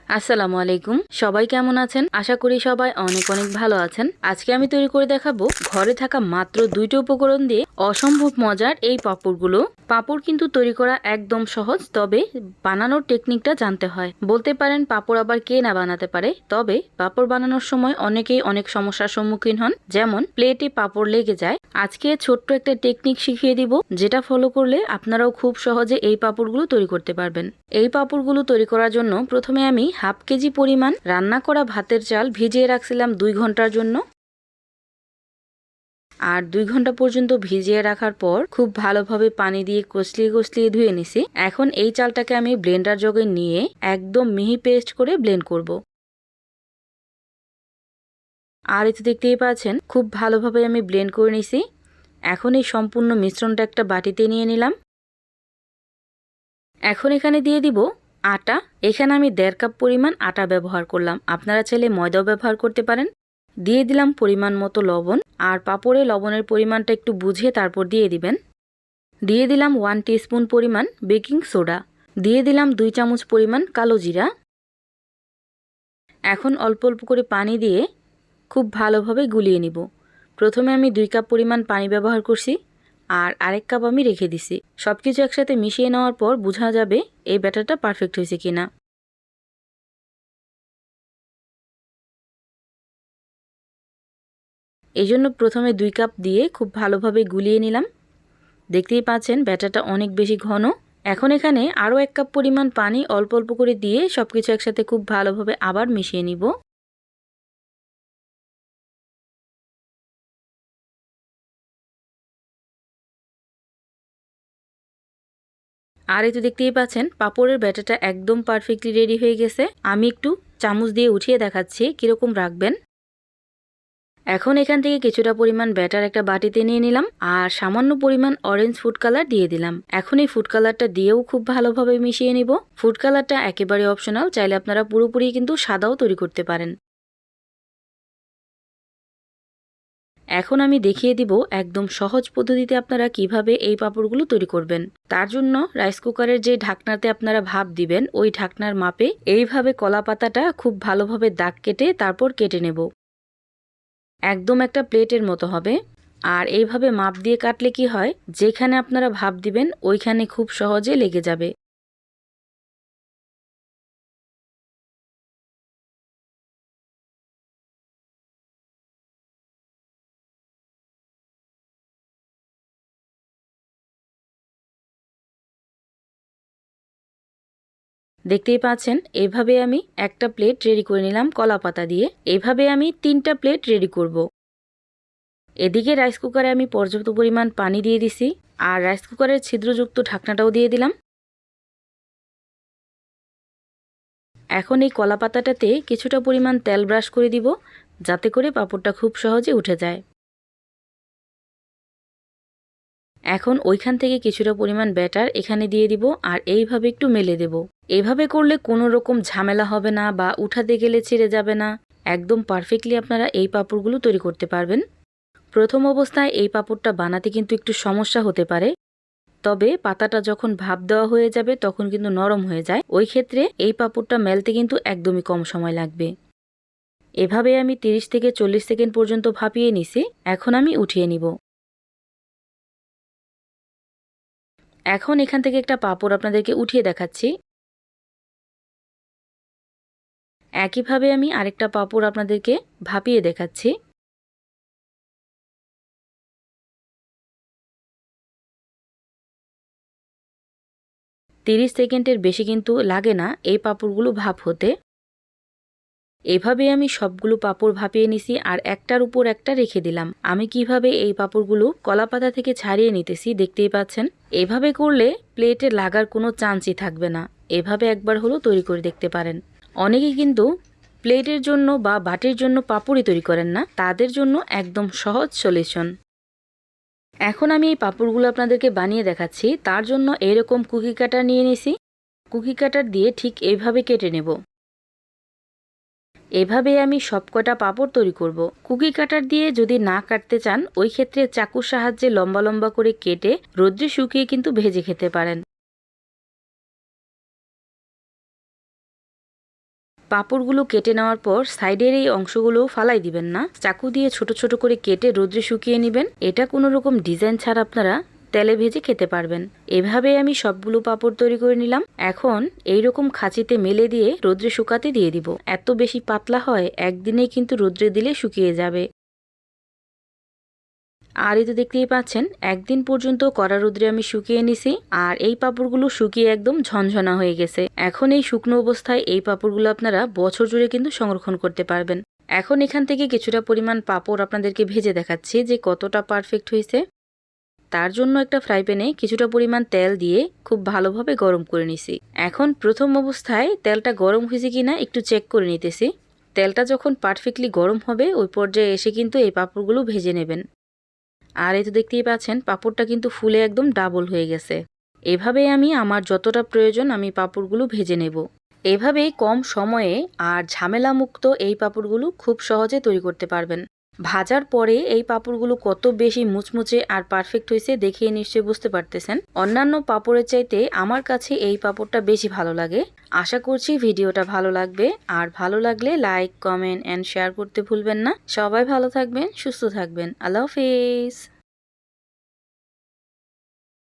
আসসালামু আলাইকুম। সবাই কেমন আছেন? আশা করি সবাই অনেক অনেক ভালো আছেন। আজকে আমি তৈরি করে দেখাবো ঘরে থাকা মাত্র 2টি উপকরণ দিয়ে অসম্ভব মজার এই পাঁপড়গুলো। পাঁপড় কিন্তু তৈরি করা একদম সহজ, তবে বানানোর টেকনিকটা জানতে হয়। বলতে পারেন পাঁপড় আবার কে না বানাতে পারে, তবে পাঁপড় বানানোর সময় অনেকেই অনেক সমস্যার সম্মুখীন হন, যেমন প্লেটে পাঁপড় লেগে যায়। আজকে ছোট্ট একটা টেকনিক শিখিয়ে দিব, যেটা ফলো করলে আপনারাও খুব সহজে এই পাঁপড়গুলো তৈরি করতে পারবেন। এই পাঁপড়গুলো তৈরি করার জন্য প্রথমে আমি হাফ কেজি পরিমাণ রান্না করা ভাতের চাল ভিজিয়ে রাখছিলাম 2 ঘন্টার জন্য। আর 2 ঘন্টা পর্যন্ত ভিজিয়ে রাখার পর খুব ভালোভাবে পানি দিয়ে কষলিয়ে ধুয়ে নিছি। এখন এই চালটাকে আমি ব্লেন্ডার জগে নিয়ে একদম মিহি পেস্ট করে ব্লেন্ড করব। আর এতে দেখতেই পাচ্ছেন খুব ভালোভাবে আমি ব্লেন্ড করে নিছি। এখন এই সম্পূর্ণ মিশ্রণটা একটা বাটিতে নিয়ে নিলাম। এখন এখানে দিয়ে দিব আটা। এখানে আমি 1.5 কাপ পরিমাণ আটা ব্যবহার করলাম, আপনারা চাইলে ময়দাও ব্যবহার করতে পারেন। দিয়ে দিলাম পরিমাণ মতো লবণ, আর পাঁপড়ে লবণের পরিমাণটা একটু বুঝে তারপর দিয়ে দিবেন। দিয়ে দিলাম 1 টিস্পুন পরিমাণ বেকিং সোডা। দিয়ে দিলাম 2 চামচ পরিমাণ কালো জিরা। এখন অল্প অল্প করে পানি দিয়ে খুব ভালোভাবে গুলিয়ে নিব। প্রথমে আমি 2 কাপ পরিমাণ পানি ব্যবহার করছি, আর আরেক কাপ আমি রেখে দিছি। সবকিছু একসাথে মিশিয়ে নেওয়ার পর বোঝা যাবে এই ব্যাটারটা পারফেক্ট হয়েছে কিনা। এই জন্য প্রথমে 2 কাপ দিয়ে খুব ভালোভাবে গুলিয়ে নিলাম। দেখতেই পাচ্ছেন ব্যাটারটা অনেক বেশি ঘন। এখন এখানে আরও 1 কাপ পরিমাণ পানি অল্প অল্প করে দিয়ে সবকিছু একসাথে খুব ভালোভাবে আবার মিশিয়ে নিব। আর এই তো দেখতেই পাচ্ছেন পাঁপড়ের ব্যাটারটা একদম পারফেক্টলি রেডি হয়ে গেছে। আমি একটু চামচ দিয়ে উঠিয়ে দেখাচ্ছি কিরকম রাখবেন। এখন এখান থেকে কিছুটা পরিমাণ ব্যাটার একটা বাটিতে নিয়ে নিলাম, আর সামান্য পরিমাণ অরেঞ্জ ফুড কালার দিয়ে দিলাম। এখন এই ফুড কালারটা দিয়েও খুব ভালোভাবে মিশিয়ে নিব। ফুড কালারটা একেবারে অপশনাল, চাইলে আপনারা পুরোপুরি কিন্তু সাদাও তৈরি করতে পারেন। এখন আমি দেখিয়ে দিব একদম সহজ পদ্ধতিতে আপনারা কিভাবে এই পাঁপড়গুলো তৈরি করবেন। তার জন্য রাইস কুকারের যে ঢাকনাতে আপনারা ভাপ দিবেন, ওই ঢাকনার মাপে এইভাবে কলা পাতাটা খুব ভালোভাবে দাগ কেটে তারপর কেটে নেব। একদম একটা প্লেটের মতো হবে। আর এইভাবে মাপ দিয়ে কাটলে কি হয়, যেখানে আপনারা ভাপ দিবেন ওইখানে খুব সহজে লেগে যাবে। দেখতেই পাচ্ছেন এইভাবে আমি একটা প্লেট রেডি করে নিলাম কলা পাতা দিয়ে। এইভাবে আমি 3টা প্লেট রেডি করব। এদিকে রাইস কুকারে আমি পর্যাপ্ত পরিমাণ পানি দিয়ে দিছি, আর রাইস কুকারের ছিদ্রযুক্ত ঢাকনাটাও দিয়ে দিলাম। এখন এই কলা পাতাটাতে কিছুটা পরিমাণ তেল ব্রাশ করে দিব, যাতে করে পাঁপড়টা খুব সহজে উঠে যায়। এখন ওইখান থেকে কিছুটা পরিমাণ ব্যাটার এখানে দিয়ে দিব, আর এইভাবে একটু মেলে দেব। এইভাবে করলে কোনো রকম ঝামেলা হবে না বা উঠাতে গেলে ছিঁড়ে যাবে না। একদম পারফেক্টলি আপনারা এই পাঁপড়গুলো তৈরি করতে পারবেন। প্রথম অবস্থায় এই পাঁপড়টা বানাতে কিন্তু একটু সমস্যা হতে পারে, তবে পাতাটা যখন ভাপ দেওয়া হয়ে যাবে তখন কিন্তু নরম হয়ে যায়। ওই ক্ষেত্রে এই পাঁপড়টা মেলতে কিন্তু একদমই কম সময় লাগবে। এভাবে আমি 30 থেকে 40 সেকেন্ড পর্যন্ত ভাপিয়ে নিছি। এখন আমি উঠিয়ে নিব। এখন এখান থেকে একটা পাঁপড় আপনাদেরকে উঠিয়ে দেখাচ্ছি। একইভাবে আমি আরেকটা পাঁপড় আপনাদেরকে ভাপিয়ে দেখাচ্ছি। 30 সেকেন্ডের বেশি কিন্তু লাগে না এই পাঁপড়গুলো ভাপ হতে। এভাবে আমি সবগুলো পাঁপড় ভাপিয়ে নিছি, আর একটার উপর একটা রেখে দিলাম। আমি কিভাবে এই পাঁপড়গুলো কলাপাতা থেকে ছাড়িয়ে নিতেছি দেখতেই পাচ্ছেন। এভাবে করলে প্লেটে লাগার কোনো চান্সই থাকবে না। এভাবে একবার হলো তৈরি করে দেখতে পারেন। অনেকেই কিন্তু প্লেটের জন্য বা বাটির জন্য পাঁপড়ই তৈরি করেন না, তাদের জন্য একদম সহজ সলিউশন। এখন আমি এই পাঁপড়গুলো আপনাদেরকে বানিয়ে দেখাচ্ছি। তার জন্য এরকম কুকি কাটার নিয়ে নিছি। কুকি কাটার দিয়ে ঠিক এইভাবে কেটে নেব। এভাবে আমি সবকটা পাঁপড় তৈরি করব। কুকি কাটার দিয়ে যদি না কাটতে চান, ওই ক্ষেত্রে চাকুর সাহায্যে লম্বা লম্বা করে কেটে রোদ্রে শুকিয়ে কিন্তু ভেজে খেতে পারেন। পাঁপড়গুলো কেটে নেওয়ার পর সাইডের এই অংশগুলো ফালাই দিবেন না, চাকু দিয়ে ছোট ছোট করে কেটে রোদ্রে শুকিয়ে নেবেন। এটা কোনো রকম ডিজাইন ছাড়া আপনারা তেলে ভেজে খেতে পারবেন। এভাবে আমি সবগুলো পাঁপড় তৈরি করে নিলাম। এখন এইরকম খাঁচিতে মেলে দিয়ে রোদ্রে শুকাতে দিয়ে দিব। এত বেশি পাতলা হয় একদিনেই কিন্তু রোদ্রে দিলে শুকিয়ে যাবে। আর এই তো দেখতেই পাচ্ছেন একদিন পর্যন্ত কড়া রোদ্রে আমি শুকিয়ে নিছি, আর এই পাঁপড়গুলো শুকিয়ে একদম ঝনঝনা হয়ে গেছে। এখন এই শুকনো অবস্থায় এই পাঁপড়গুলো আপনারা বছর জুড়ে কিন্তু সংরক্ষণ করতে পারবেন। এখন এখান থেকে কিছুটা পরিমাণ পাঁপড় আপনাদেরকে ভেজে দেখাচ্ছি যে কতটা পারফেক্ট হয়েছে। তার জন্য একটা ফ্রাই প্যানে কিছুটা পরিমাণ তেল দিয়ে খুব ভালোভাবে গরম করে নিছি। এখন প্রথম অবস্থায় তেলটা গরম হয়েছে কিনা একটু চেক করে নিতেছি। তেলটা যখন পারফেক্টলি গরম হবে ওই পর্যায়ে এসে কিন্তু এই পাঁপড়গুলো ভেজে নেবেন। আর এই তো দেখতেই পাচ্ছেন পাঁপড়টা কিন্তু ফুলে একদম ডাবল হয়ে গেছে। এভাবে আমি আমার যতটা প্রয়োজন আমি পাঁপড়গুলো ভেজে নেব। এভাবেই কম সময়ে আর ঝামেলা মুক্ত এই পাঁপড়গুলো খুব সহজে তৈরি করতে পারবেন। ভাজার পরে এই পাঁপড়গুলো কত বেশি মুচমুচে আর পারফেক্ট হয়েছে দেখিয়ে নিশ্চয়ই বুঝতে পারতেছেন। অন্যান্য পাঁপড়ের চাইতে আমার কাছে এই পাঁপড়টা বেশি ভালো লাগে। আশা করছি ভিডিওটা ভালো লাগবে, আর ভালো লাগলে লাইক, কমেন্ট এন্ড শেয়ার করতে ভুলবেন না। সবাই ভালো থাকবেন, সুস্থ থাকবেন। আল্লাহ হাফেজ।